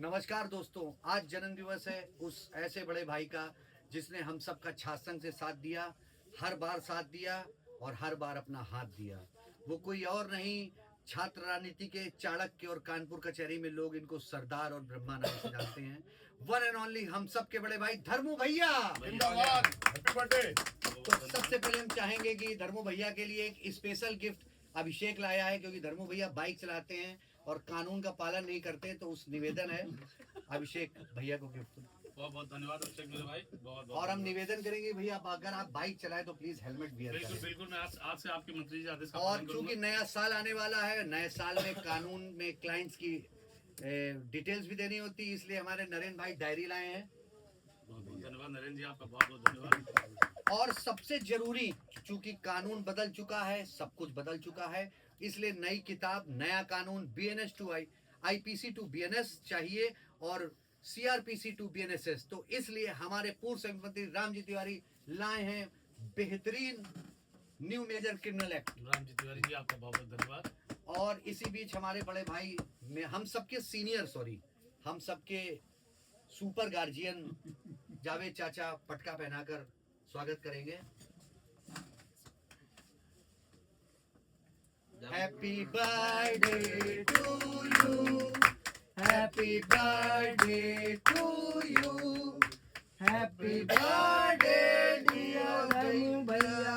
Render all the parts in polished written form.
नमस्कार दोस्तों, आज जन्म दिवस है उस ऐसे बड़े भाई का जिसने हम सबका छात्रसंघ से साथ दिया, हर बार साथ दिया और हर बार अपना हाथ दिया। वो कोई और नहीं, छात्र राजनीति के चाणक्य और कानपुर कचहरी में लोग इनको सरदार और ब्रह्मा नाम से जानते हैं। वन एंड ओनली हम सबके बड़े भाई धर्मू भैया। जिंदाबाद, हैप्पी बर्थडे। तो सबसे पहले हम चाहेंगे कि धर्मू भैया के लिए एक स्पेशल गिफ्ट अभिषेक लाया है, क्योंकि धर्मू भैया बाइक चलाते हैं और कानून का पालन नहीं करते, तो उस निवेदन है अभिषेक भैया को गिफ्ट। बहुत बहुत धन्यवाद अभिषेक मेरे भाई, बहुत और हम निवेदन करेंगे भैया, अगर आप बाइक चलाएं तो प्लीज हेलमेट वियर बिल्कुल करें। बिल्कुल, मैं आज से आपके मंत्री जी आदेश का और पालन चूंकि करूंगा। नया साल आने वाला है, नए साल में कानून में क्लाइंट्स की डिटेल्स भी देनी होती है, इसलिए हमारे नरेंद्र भाई डायरी लाए हैं। बहुत बहुत धन्यवाद नरेंद्र जी, आपका बहुत बहुत धन्यवाद। और सबसे जरूरी, चूंकि कानून बदल चुका है, सब कुछ बदल चुका है, इसलिए नई किताब, नया कानून BNS to IPC to BNS चाहिए और CRPC टू BNSS। तो इसलिए हमारे पूर्व संघ मंत्री रामजी तिवारी लाए हैं बेहतरीन new major criminal act. Ramji Tiwari ji, आपका बहुत बहुत धन्यवाद। और इसी बीच हमारे बड़े भाई में हम सबके सीनियर, हम सबके सुपर गार्जियन जावेद चाचा पटका पहनाकर स्वागत करेंगे। Happy birthday to you, happy birthday to you, happy birthday dear भैया,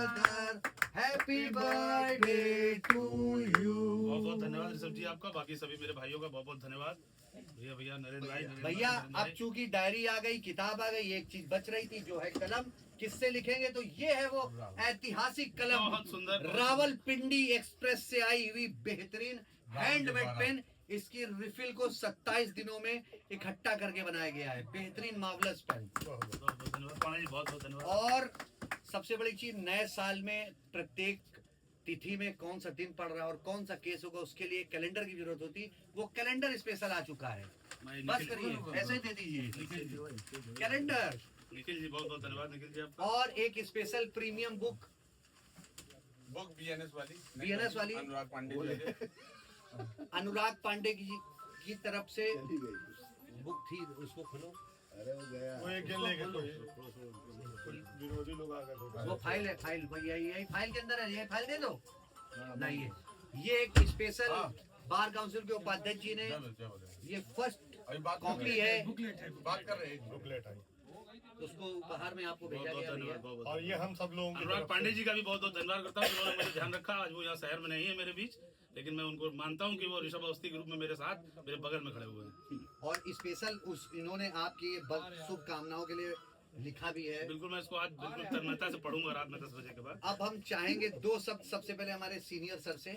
हैप्पी बर्थडे टू यू। बहुत बहुत धन्यवाद ऋषभ जी आपका, बाकी सभी मेरे भाइयों का बहुत बहुत धन्यवाद। भैया भैया नरेंद्र भाई, भैया अब चूंकि डायरी आ गई, किताब आ गई, एक चीज बच रही थी जो है कलम। किससे लिखेंगे? तो ये है वो ऐतिहासिक कलम, बहुत सुंदर, रावलपिंडी एक्सप्रेस से आई हुई बेहतरीन हैंडमेड पेन। इसकी रिफिल को 27 दिनों में इकट्ठा करके बनाया गया है, बेहतरीन मार्वलस पेन। बहुत बहुत धन्यवाद पाणा जी, बहुत बहुत धन्यवाद। और सबसे बड़ी चीज, नए साल में प्रत्येक तिथि में कौन सा दिन पड़ रहा है और कौन सा केस होगा, उसके लिए कैलेंडर की जरूरत होती, वो कैलेंडर स्पेशल आ चुका है। बस करिए, ऐसे ही दे दीजिए कैलेंडर। निखिल जी बहुत बहुत धन्यवाद निखिल जी आपका। और एक स्पेशल प्रीमियम बुक BNS वाली अनुराग अनुराग पांडे की तरफ से बुक थी, उसको खोलो। वो एक ले गए, विरोधी लोग आ गए। वो फाइल है, फाइल यही फाइल के अंदर है, ये फाइल दे दो। नहीं है, ये एक स्पेशल बार काउंसिल के उपाध्यक्ष जी ने, ये फर्स्ट कॉपी है, बात कर रहे हैं, बुकलेट है, उसको उपहार में आपको भेजा बहुत गया धन्यवाद, भैया। बहुत बहुत और ये हम सब लोगों की अनुराग तरफ पांडे से- जी का भी बहुत बहुत धन्यवाद करता हूँ, उन्होंने मुझे ध्यान रखा। आज वो यहाँ शहर में नहीं है मेरे बीच, लेकिन मैं उनको मानता हूँ कि वो ऋषभ अवस्थी के रूप में मेरे साथ मेरे बगल में खड़े हुए हैं। और स्पेशल इन्होंने आपकी शुभकामनाओं के लिए लिखा भी है। बिल्कुल, मैं इसको आज बिल्कुल तन्मयता से पढ़ूंगा रात में 10 बजे के बाद। अब हम चाहेंगे दो शब्द सबसे पहले हमारे सीनियर सर से।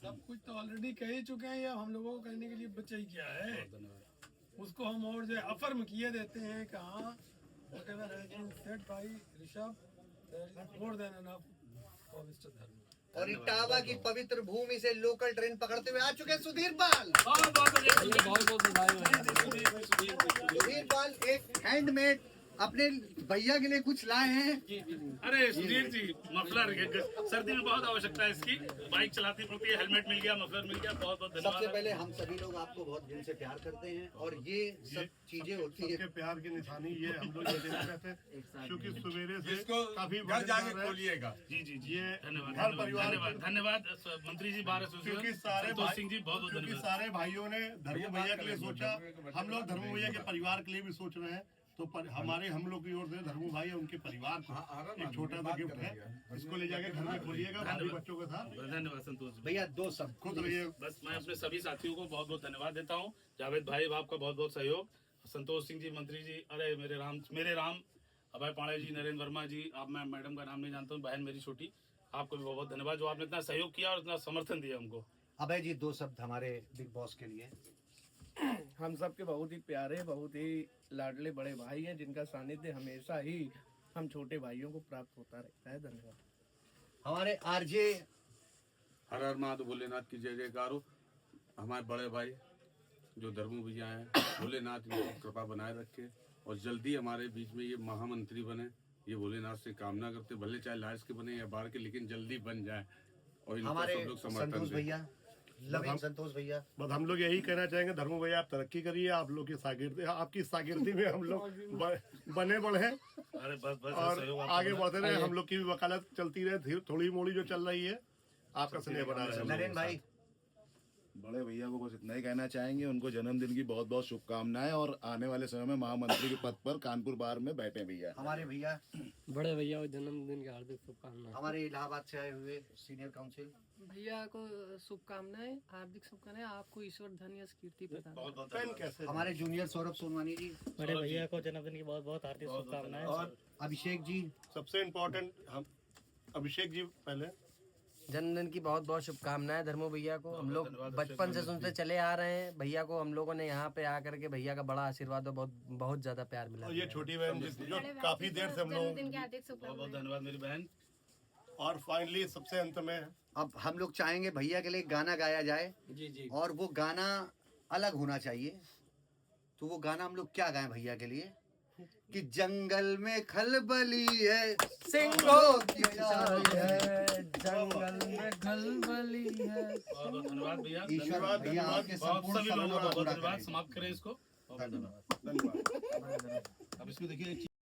सब कुछ तो ऑलरेडी कह ही चुके हैं, या हम लोगों को कहने के लिए बचा ही क्या है। बहुत धन्यवाद। उसको हम और जो अफर्म किए देते हैं कि हाँ, whatever has been said by Rishabh, there is more than enough for Mr. Dharma। और इटावा की पवित्र भूमि से लोकल ट्रेन पकड़ते हुए आ चुके हैं सुधीर पाल। बहुत बहुत सुधीर पाल एक हैंडमेड अपने भैया के लिए कुछ लाए हैं। अरे सुधीर जी, मफलर सर्दी में बहुत आवश्यकता है इसकी, बाइक चलाती पड़ती है, हेलमेट मिल गया, मफलर मिल गया, बहुत बहुत सबसे धन्यवाद। पहले हम सभी लोग आपको बहुत दिल से प्यार करते हैं, और ये सब चीजें होती है। सबके प्यार की निशानी ये हम लोग ये देते रहते हैं, क्योंकि सवेरे से इसको काफी घर जाके वजनदार है। खोलिएगा। जी जी जी, ये धन्यवाद घर परिवार- धन्यवाद धन्यवाद मंत्री जी, बार क्योंकि सारे संतोष सिंह जी बहुत बहुत क्योंकि धन्यवाद। सारे भाइयों ने धर्मू भैया के लिए सोचा, हम लोग धर्मू भैया के परिवार के लिए भी सोच रहे हैं, तो हमारे हम लोग की ओर से धर्मू भाई और उनके परिवार को एक छोटा सा गिफ्ट है, इसको ले जाके घर में खोलिएगा भाभी बच्चों के साथ। धन्यवाद संतोष जी। भैया दो शब्द खुद रहिए। बस मैं अपने सभी साथियों को बहुत बहुत धन्यवाद देता हूँ। जावेद भाई आपका बहुत बहुत सहयोग, संतोष सिंह जी मंत्री जी, अरे मेरे राम अभय पांडे जी, नरेंद्र वर्मा जी, आप मैं मैडम का नाम नहीं जानता हूँ, बहन मेरी छोटी, आपको भी बहुत बहुत धन्यवाद जो आपने इतना सहयोग किया और इतना समर्थन दिया हमको। अभय जी दो शब्द हमारे बिग बॉस के लिए। हम सबके बहुत ही प्यारे, बहुत ही लाडले बड़े भाई हैं, जिनका सानिध्य हमेशा ही हम छोटे भाइयों को प्राप्त होता रहता है। धन्यवाद। हमारे आरजे हर हर महादेव भोलेनाथ की जय जयकार हो। हमारे बड़े भाई जो धर्मू भैया हैं, भोलेनाथ इनकी कृपा बनाए रखे और जल्दी हमारे बीच में ये महामंत्री बने, ये भोलेनाथ से कामना करते, भले चाहे लाश के बने या बाहर के, लेकिन जल्दी बन जाए और इनका हमारे सब लोग समर्थन संतोष दें। भैया लविंग संतोष भैया। बस हम लोग यही कहना चाहेंगे धर्मू भैया, आप तरक्की करिए, आप लोग की शागिर्दी, आपकी शागिर्दी में हम लोग बने बढ़े अरे बस बस और सहयोग आगे बढ़ते रहे। हम लोग की भी वकालत चलती रहे, थोड़ी मोड़ी जो चल रही है, आपका स्नेह बना रहे। नरेंद्र भाई, बड़े भैया को बस इतना ही कहना चाहेंगे, उनको जन्मदिन की बहुत बहुत शुभकामनाएं और आने वाले समय में महामंत्री के पद पर कानपुर बार में बैठे भैया। हमारे भैया, बड़े भैया को जन्मदिन की हार्दिक शुभकामनाएं। हमारे इलाहाबाद से आए हुए सीनियर काउंसिल, भैया को शुभकामनाएं, हार्दिक शुभकामनाएं। आपको ईश्वर धन यश कीर्ति प्रदान। बहुत बहुत पेन कैसे हमारे जूनियर सौरभ सोनवानी जी, बड़े भैया को जन्मदिन की बहुत बहुत हार्दिक शुभकामनाएं। और अभिषेक जी, सबसे इम्पोर्टेंट हम अभिषेक जी पहले जन्मदिन की बहुत बहुत शुभकामनाएं धर्मो भैया को। हम लोग बचपन से सुनते चले आ रहे हैं भैया को, हम लोगों ने यहाँ पे आकर के भैया का बड़ा आशीर्वाद और बहुत बहुत ज्यादा प्यार मिला। और ये छोटी बहन जो काफी देर से हम लोग, बहुत बहुत धन्यवाद मेरी बहन। और फाइनली सबसे अंत में अब हम लोग चाहेंगे भैया के लिए गाना गाया जाए जी जी। और वो गाना अलग होना चाहिए। तो वो गाना हम लोग क्या गाएं भैया के लिए? कि जंगल में खलबली है, सिंहों की चाल है, जंगल में खलबली है। बहुत बहुत धन्यवाद भैया। ईश्वर भैया आपके बहुत संपूर्ण सभी लोगों सपनों का को बहुत पूरा धन्यवाद। करें। समाप्त करें इसको। धन्यवाद। अब इसको देखिए